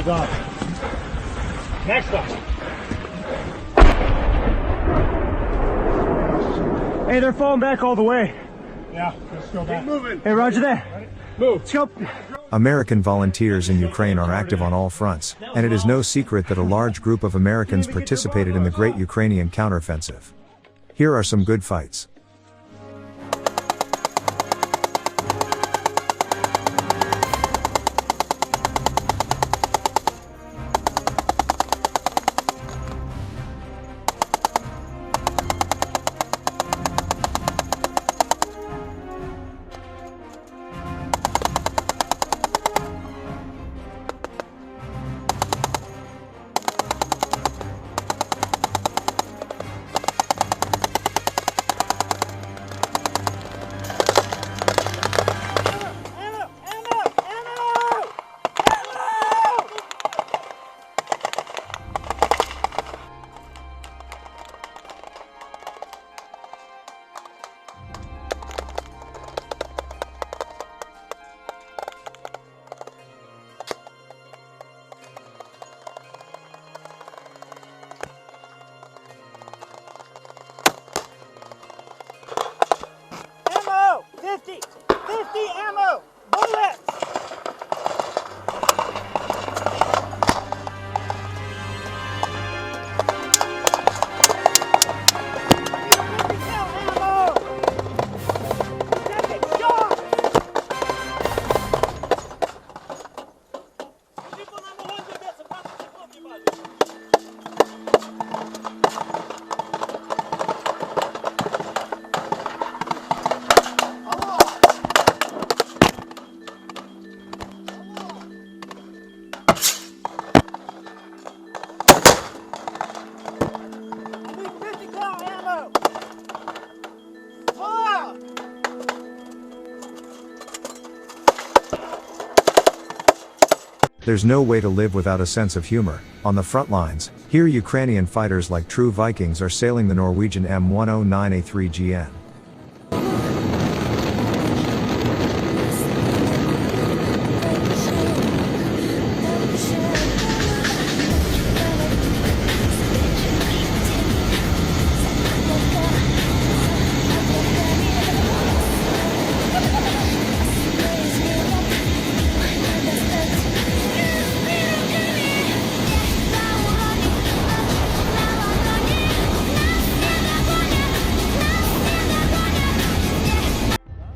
job. Next one. Hey, they're falling back all the way. Yeah, let's go back. Keep moving. Hey, roger that. Ready? Move. Let's go. American volunteers in Ukraine are active on all fronts, and it is no secret that a large group of Americans participated in the Great Ukrainian Counteroffensive. Here are some good fights. Ammo! 50 ammo! Bullets! There's no way to live without a sense of humor. On the front lines, here Ukrainian fighters like true Vikings are sailing the Norwegian M109A3GN.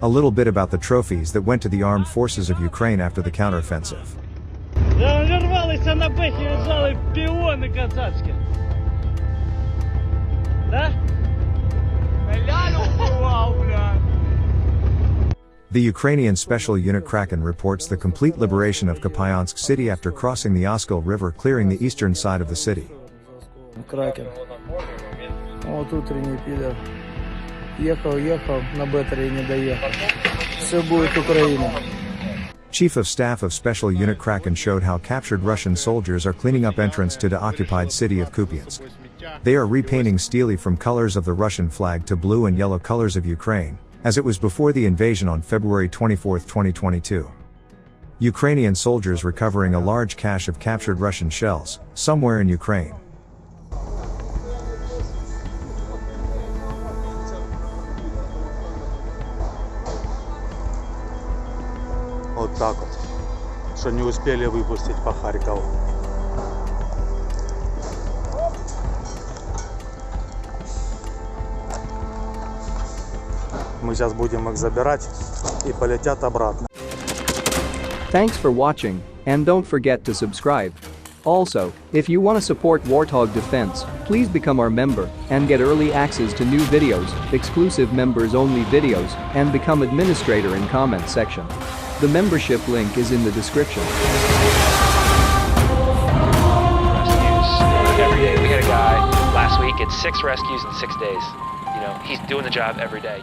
A little bit about the trophies that went to the armed forces of Ukraine after the counteroffensive. Зарвалися на бехі, лежали піони казацькі. Да? The Ukrainian Special Unit Kraken reports the complete liberation of Kupiansk city after crossing the Oskil River, clearing the eastern side of the city. Кракен. Вот утренний пидор. Ехал, на беттере не доехал. Все будет Украина. Chief of Staff of Special Unit Kraken showed how captured Russian soldiers are cleaning up entrance to the occupied city of Kupiansk. They are repainting Stely from colors of the Russian flag to blue and yellow colors of Ukraine, as it was before the invasion on February 24, 2022. Ukrainian soldiers recovering a large cache of captured Russian shells, somewhere in Ukraine. Вот так вот, что не успели выпустить по Харькову. Мы сейчас будем их забирать и полетят обратно. Thanks for watching, and don't forget to subscribe. Also, if you want to support Warthog Defense, please become our member and get early access to new videos, exclusive members-only videos, and become administrator in comment section. The membership link is in the description. Rescues every day. We had a guy last week at 6 rescues in 6 days. You know, he's doing the job every day.